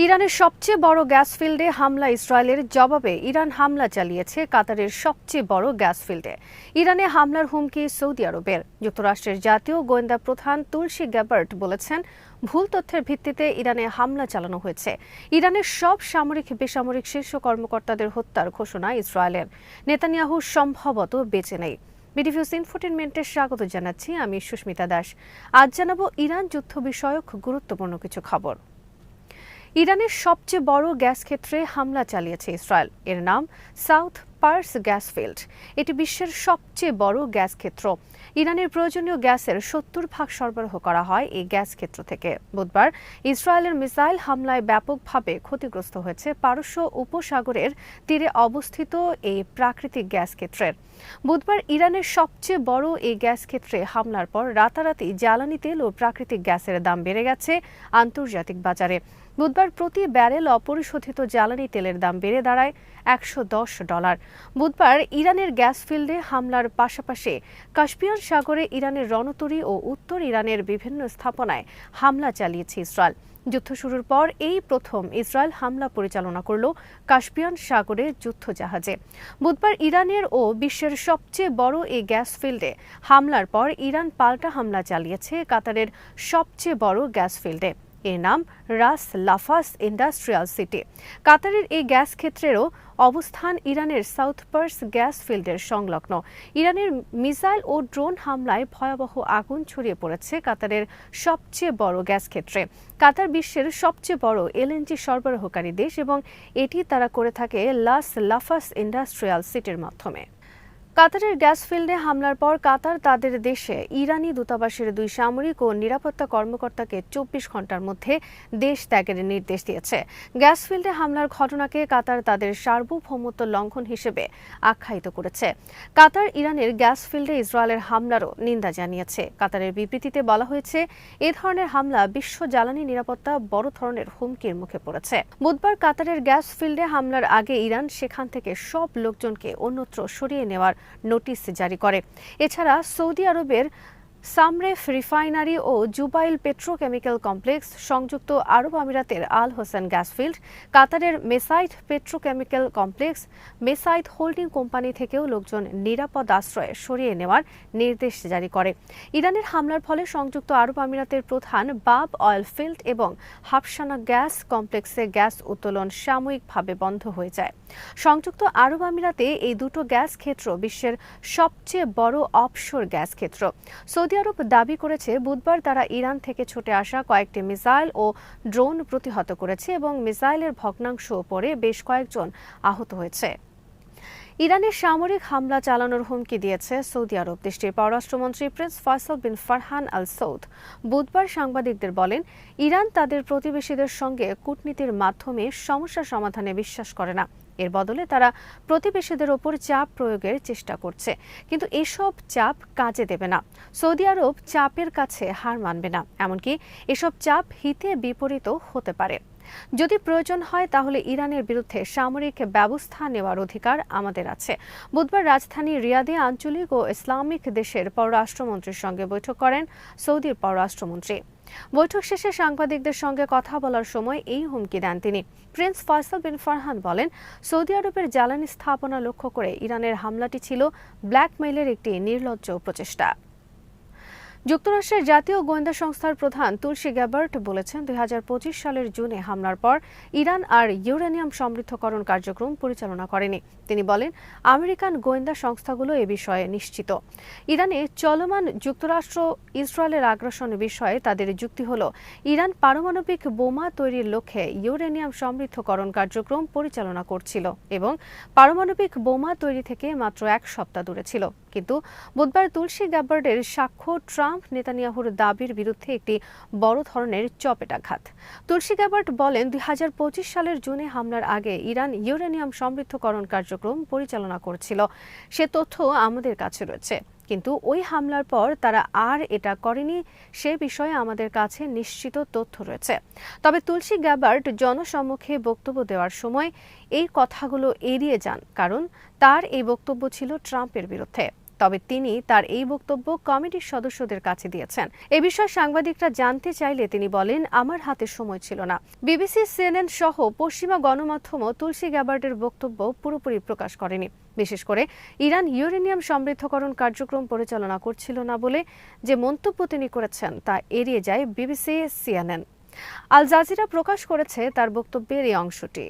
ইরানের সবচেয়ে বড় গ্যাস ফিল্ডে হামলা ইসরায়েলের জবাবে ইরান হামলা চালিয়েছে কাতারের সবচেয়ে বড় গ্যাস ফিল্ডে। ইরানে হামলার হুমকি সৌদি আরবের। যুক্তরাষ্ট্রের জাতীয় গোয়েন্দা প্রধান তুলসী গ্যাবার্ট বলেছেন, ভুল তথ্যের ভিত্তিতে ইরানে হামলা চালানো হয়েছে। ইরানের সব সামরিক বেসামরিক শীর্ষ কর্মকর্তাদের হত্যার ঘোষণা ইসরায়েলের। নেতানিয়াহু সম্ভবত বেঁচে নেই। বিডিভিউজ ইনফোটেনমেন্টের স্বাগত জানাচ্ছি, আমি সুস্মিতা দাস। আজ জানাবো ইরান যুদ্ধ বিষয়ক গুরুত্বপূর্ণ কিছু খবর। ইরানের সবচেয়ে বড় গ্যাস ক্ষেত্রে হামলা চালিয়েছে ইসরায়েল। এর নাম সাউথ পার্স গ্যাস ফিল্ড। এটি বিশ্বের সবচেয়ে বড় গ্যাস ক্ষেত্র। ইরানের প্রয়োজনীয় গ্যাসের 70% সরবরাহ করা হয় এই গ্যাস ক্ষেত্র থেকে। বুধবার ইসরায়েলের মিসাইল হামলায় ব্যাপকভাবে ক্ষতিগ্রস্ত হয়েছে পারস্য উপসাগরের তীরে অবস্থিত এই প্রাকৃতিক গ্যাস ক্ষেত্রের। বুধবার ইরানের সবচেয়ে বড় এই গ্যাস ক্ষেত্রে হামলার পর রাতারাতি জ্বালানি তেল ও প্রাকৃতিক গ্যাসের দাম বেড়ে গেছে আন্তর্জাতিক বাজারে। বুধবার প্রতি ব্যারেল অপরিশোধিত জ্বালানি তেলের দাম বেড়ে দাঁড়ায় $110। বুধবার ইরানের গ্যাস ফিল্ডে হামলার পাশাপাশি কাস্পিয়ান সাগরে ইরানের রণতরী ও উত্তর ইরানের বিভিন্ন স্থাপনায় হামলা চালিয়েছে ইসরায়েল। যুদ্ধ শুরুর পর এই প্রথম ইসরায়েল হামলা পরিচালনা করল কাস্পিয়ান সাগরে যুদ্ধজাহাজে। বুধবার ইরানের ও বিশ্বের সবচেয়ে বড় এই গ্যাস ফিল্ডে হামলার পর ইরান পাল্টা হামলা চালিয়েছে কাতারের সবচেয়ে বড় গ্যাস ফিল্ডে। এর নাম রাস লাফাস ইন্ডাস্ট্রিয়াল সিটি। কাতারের এই গ্যাস ক্ষেত্রেরও অবস্থান ইরানের সাউথ পার্স গ্যাস ফিল্ডের সংলগ্ন। ইরানের মিসাইল ও ড্রোন হামলায় ভয়াবহ আগুন ছড়িয়ে পড়েছে কাতারের সবচেয়ে বড় গ্যাস ক্ষেত্রে। কাতার বিশ্বের সবচেয়ে বড় এলএনজি সরবরাহকারী দেশ এবং এটি তারা করে থাকে লাস লাফাস ইন্ডাস্ট্রিয়াল সিটির মাধ্যমে। কাতারের গ্যাস ফিল্ডে হামলার পর কাতার তাদের দেশে ইরানি দূতাবাসের 2 সামরিক ও নিরাপত্তা কর্মকর্তাকে 24 ঘন্টার মধ্যে দেশ ত্যাগের নির্দেশ দিয়েছে। গ্যাস ফিল্ডে হামলার ঘটনাকে কাতার তাদের সার্বভৌমত্ব লঙ্ঘন হিসেবে আখ্যায়িত করেছে। কাতার ইরানের গ্যাস ফিল্ডে ইসরায়েলের হামলারও নিন্দা জানিয়েছে। কাতারের বিবৃতিতে বলা হয়েছে, এ ধরনের হামলা বিশ্ব জ্বালানি নিরাপত্তা বড় ধরনের হুমকির মুখে পড়েছে। বুধবার কাতারের গ্যাস ফিল্ডে হামলার আগে ইরান সেখান থেকে সব লোকজনকে অন্যত্র সরিয়ে নেওয়ার নোটিশ জারি করে। এছাড়া সৌদি আরবের সামরেফ রিফাইনারি ও জুবাইল পেট্রোকেমিক্যাল কমপ্লেক্স, সংযুক্ত আরব আমিরাতের আল হোসেন গ্যাস ফিল্ড, কাতারের মেসাইট পেট্রোকেমিক্যাল কমপ্লেক্স, মেসাইট হোল্ডিং কোম্পানি থেকেও লোকজন নিরাপদ আশ্রয়ে সরিয়ে নেওয়ার নির্দেশ জারি করে। ইরানের হামলার ফলে সংযুক্ত আরব আমিরাতের প্রধান বাব অয়েল ফিল্ড এবং হাফসানা গ্যাস কমপ্লেক্সে গ্যাস উত্তোলন সাময়িকভাবে বন্ধ হয়ে যায়। সংযুক্ত আরব আমিরাতে এই দুটো গ্যাস ক্ষেত্র বিশ্বের সবচেয়ে বড় অফশোর গ্যাস ক্ষেত্র। সৌদি আরব দাবি করেছে, বুধবার তারা ইরান থেকে ছুটে আসা কয়েকটি মিসাইল ও ড্রোন প্রতিহত করেছে এবং মিসাইলের ভগ্নাংশ পড়ে বেশ কয়েকজন আহত হয়েছে। ইরানের সামরিক হামলা চালানোর হুমকি দিয়েছে সৌদি আরব। দেশটির পররাষ্ট্রমন্ত্রী প্রিন্স ফয়সাল বিন ফারহান আল সৌদ বুধবার সাংবাদিকদের বলেন, ইরান তাদের প্রতিবেশীদের সঙ্গে কূটনীতির মাধ্যমে সমস্যা সমাধানে বিশ্বাস করে না। এর বদলে তারা প্রতিবেশীদের ওপর চাপ প্রয়োগের চেষ্টা করছে, কিন্তু এসব চাপ কাজে দেবে না। সৌদি আরব চাপের কাছে হার মানবে না, এমনকি এসব চাপ হিতে বিপরীতও হতে পারে। যদি প্রয়োজন হয় তাহলে ইরানের বিরুদ্ধে সামরিক ব্যবস্থা নেওয়ার অধিকার আমাদের আছে। বুধবার রাজধানী রিয়াদে আঞ্চলিক ও ইসলামিক দেশের পররাষ্ট্রমন্ত্রীর সঙ্গে বৈঠক করেন সৌদির পররাষ্ট্রমন্ত্রী। বৈঠক শেষে সাংবাদিকদের সঙ্গে কথা বলার সময় এই হুমকি দেন তিনি। প্রিন্স ফয়সাল বিন ফারহান বলেন, সৌদি আরবের জ্বালানি স্থাপনা লক্ষ্য করে ইরানের হামলাটি ছিল ব্ল্যাকমেইলের একটি নির্লজ্জ প্রচেষ্টা। যুক্তরাষ্ট্রের জাতীয় গোয়েন্দা সংস্থার প্রধান তুলসী গ্যাবার্ট বলেছেন, 2025 সালের জুনে হামলার পর ইরান আর ইউরেনিয়াম সমৃদ্ধকরণ কার্যক্রম পরিচালনা করেনি। তিনি বলেন, আমেরিকান গোয়েন্দা সংস্থাগুলো এ বিষয়ে নিশ্চিত। ইরানে চলমান যুক্তরাষ্ট্র ইসরায়েলের আগ্রাসন বিষয়ে তাদের যুক্তি হল, ইরান পারমাণবিক বোমা তৈরির লক্ষ্যে ইউরেনিয়াম সমৃদ্ধকরণ কার্যক্রম পরিচালনা করছিল এবং পারমাণবিক বোমা তৈরি থেকে মাত্র 1 সপ্তাহ দূরে ছিল। কিন্তু বুধবার তুলসী গ্যাবার্ডের সাক্ষ্য ট্রাম্প নেতানিয়াহুর দাবির বিরুদ্ধে একটি বড় ধরনের চপেটাঘাত। তুলসী গ্যাবার্ড বলেন, 2025 সালের জুনে হামলার আগে ইরান ইউরেনিয়াম সমৃদ্ধকরণ কার্যক্রম পরিচালনা করছিল। সে তথ্য আমাদের কাছে রয়েছে, কিন্তু ওই হামলার পর তারা আর এটা করেনি সে বিষয়ে আমাদের কাছে নিশ্চিত তথ্য রয়েছে। তবে তুলসী গ্যাবার্ড জনসম্মুখে বক্তব্য দেওয়ার সময় এই কথাগুলো এড়িয়ে যান, কারণ তার এই বক্তব্য ছিল ট্রাম্পের বিরুদ্ধে। তবে তিনি তার এই বক্তব্য কমিটির সদস্যদের কাছে দিয়েছেন। এ বিষয়ে সাংবাদিকরা জানতে চাইলে তিনি বলেন, আমার হাতে সময় ছিল না। বিবিসি, সিএনএন সহ পশ্চিমা গণমাধ্যমও তুলসী গ্যাবার্ডের বক্তব্য পুরোপুরি প্রকাশ করেনি। বিশেষ করে ইরান ইউরেনিয়াম সমৃদ্ধকরণ কার্যক্রম পরিচালনা করছিল না বলে যে মন্তব্য তিনি করেছেন তা এড়িয়ে যায় বিবিসি, সিএনএন। আল জাজিরা প্রকাশ করেছে তার বক্তব্যের এই অংশটি।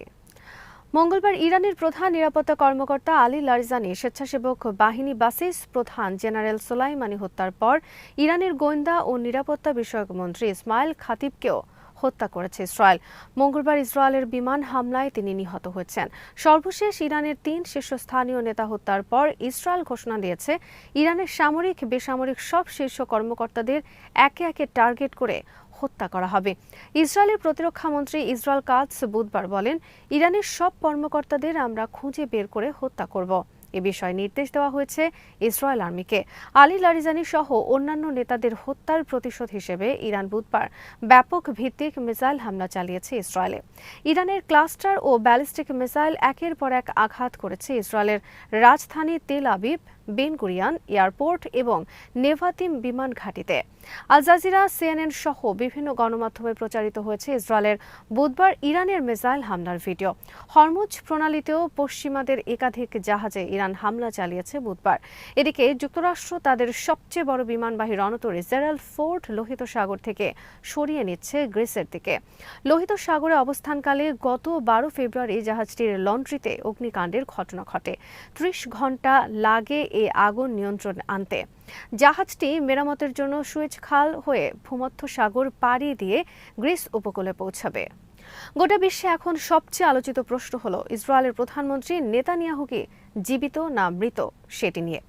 মঙ্গলবার ইরানের প্রধান নিরাপত্তা কর্মকর্তা আলী লারজানি স্বেচ্ছাসেবক বাহিনী বাসিস প্রধান জেনারেল সোলাইমানি হত্যার পর ইরানের গোয়েন্দা ও নিরাপত্তা বিষয়ক মন্ত্রী ইসমাইল খাতিবকেও হত্যা করেছে ইসরায়েল। মঙ্গলবার ইসরায়েলের বিমান হামলায় তিনি নিহত হয়েছেন। সর্বশেষ ইরানের ৩ শীর্ষস্থানীয় নেতা হত্যার পর ইসরায়েল ঘোষণা দিয়েছে ইরানের সামরিক বেসামরিক সব শীর্ষ কর্মকর্তাদের একে একে টার্গেট করে হত্যা করা হবে। ইসরায়েলের প্রতিরক্ষা মন্ত্রী ইসরায়েল কাটস বুধবার বলেন, ইরানের সব কর্মকর্তাদের আমরা খুঁজে বের করে হত্যা করব। এ বিষয়ে নির্দেশ দেওয়া হয়েছে ইসরায়েল আর্মিকে। আলী লারিজানি সহ অন্যান্য নেতাদের হত্যার প্রতিশোধ হিসেবে ইরান বুধবার ব্যাপক ভিত্তিক মিসাইল হামলা চালিয়েছে ইসরায়েলে। ইরানের ক্লাস্টার ও ব্যালিস্টিক মিসাইল একের পর এক আঘাত করেছে ইসরায়েলের রাজধানী Tel Aviv, Ben Gurion airport এবং নেভাতিম বিমান ঘাঁটিতে। আল জাজিরা, সিএনএন সহ বিভিন্ন গণমাধ্যমে প্রচারিত হয়েছে ইসরায়েলের বুধবার ইরানের মিসাইল হামলার ভিডিও। হরমুজ প্রণালীতেও পশ্চিমাদের একাধিক জাহাজে ইরান হামলা চালিয়েছে বুধবার। এদিকে যুক্তরাষ্ট্র তাদের সবচেয়ে বড় বিমানবাহী রণতরী জেরাল্ড ফোর্ড লোহিত সাগর থেকে সরিয়ে নিচ্ছে গ্রিসের দিকে। লোহিত সাগরে অবস্থানকালে গত 12 ফেব্রুয়ারি জাহাজটির লন্ড্রিতে অগ্নিকাণ্ডের ঘটনা ঘটে। 30 ঘণ্টা লাগে এ আগুন নিয়ন্ত্রণ আনতে। জাহাজটি মেরামতের জন্য সুয়েজ খাল হয়ে ভূমধ্য সাগর পাড়ি দিয়ে গ্রিস উপকূলে পৌঁছাবে। গোটা বিশ্বে এখন সবচেয়ে আলোচিত প্রশ্ন হলো ইসরায়েলের প্রধানমন্ত্রী নেতানিয়াহু কি জীবিত না মৃত সেটি নিয়ে।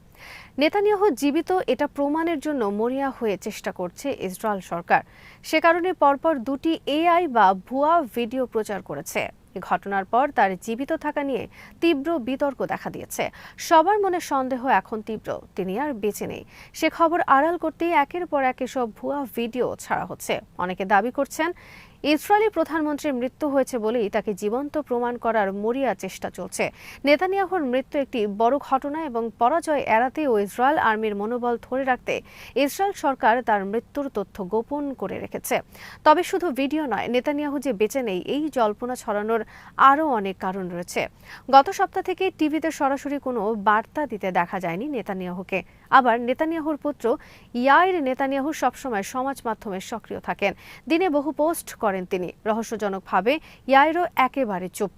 নেতানিয়াহু জীবিত এটা প্রমাণের জন্য মরিয়া হয়ে চেষ্টা করছে ইসরায়েল সরকার। সে কারণে পরপর 2টি এআই বা ভুয়া ভিডিও প্রচার করেছে। ঘটনার পর তার জীবিত থাকা নিয়ে তীব্র বিতর্ক দেখা দিয়েছে। সবার মনে সন্দেহ এখন তীব্র, তিনি আর বেঁচে নেই। সে খবর আড়াল করতেই একের পর এক এসব ভুয়া ভিডিও ছাড়া হচ্ছে। অনেকে দাবি করছেন ইসরায়েলি প্রধানমন্ত্রীর মৃত্যু হয়েছে বলেই তাকে জীবন্ত প্রমাণ করার মরিয়া চেষ্টা চলছে। নেতানিয়াহুর মৃত্যু একটি বড় ঘটনা এবং পরাজয় এড়াতে ও ইসরায়েল আর্মির মনোবল ধরে রাখতে ইসরায়েল সরকার তার মৃত্যুর তথ্য গোপন করে রেখেছে। তবে শুধু ভিডিও নয়, নেতানিয়াহু যে বেঁচে নেই এই জল্পনা ছড়ানোর আরও অনেক কারণ রয়েছে। গত সপ্তাহ থেকে টিভিতে সরাসরি কোনো বার্তা দিতে দেখা যায়নি নেতানিয়াহুকে। আবার নেতানিয়াহুর পুত্র ইয়াইর নেতানিয়াহু সবসময় সমাজ মাধ্যমে সক্রিয় থাকেন। দিনে বহু পোস্ট করেন তিনি। রহস্যজনকভাবে ইয়াইরও একেবারে চুপ।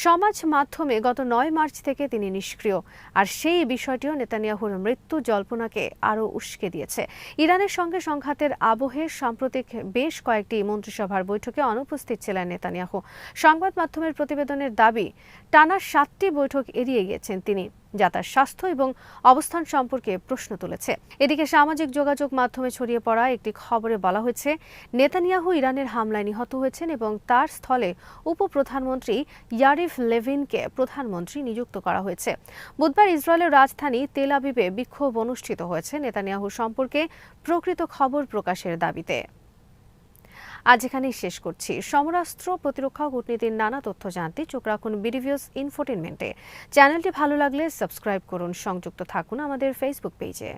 সমাজ মাধ্যমে গত 9 মার্চ থেকে তিনি নিষ্ক্রিয়। আর সেই বিষয়টিও নেতানিয়াহুর মৃত্যু জল্পনাকে আরও উস্কে দিয়েছে। ইরানের সঙ্গে সংঘাতের আবহে সাম্প্রতিক বেশ কয়েকটি মন্ত্রিসভার বৈঠকে অনুপস্থিত ছিলেন নেতানিয়াহু। সংবাদ মাধ্যমের প্রতিবেদনের দাবি, টানা 7টি বৈঠক এড়িয়ে গিয়েছেন তিনি, যা তার স্বাস্থ্য এবং অবস্থান সম্পর্কে প্রশ্ন তুলেছে। এদিকে সামাজিক যোগাযোগ মাধ্যমে ছড়িয়ে পড়া একটি খবরে বলা হয়েছে নেতানিয়াহু ইরানের হামলায় নিহত হয়েছেন এবং তার স্থলে উপপ্রধানমন্ত্রী ইয়ারিভ লেভিনকে প্রধানমন্ত্রী নিযুক্ত করা হয়েছে। বুধবার ইসরায়েলের রাজধানী তেল আবিবে বিক্ষোভ অনুষ্ঠিত হয়েছে নেতানিয়াহু সম্পর্কে প্রকৃত খবর প্রকাশের দাবিতে। আজ এখানেই শেষ করছি। সমরাস্ত্র, প্রতিরক্ষা ও কূটনীতির নানা তথ্য জানতে চোখ রাখুন বিডিভিউজ ইনফোটেইনমেন্টে। চ্যানেলটি ভালো লাগলে সাবস্ক্রাইব করুন, সংযুক্ত থাকুন আমাদের ফেসবুক পেজে।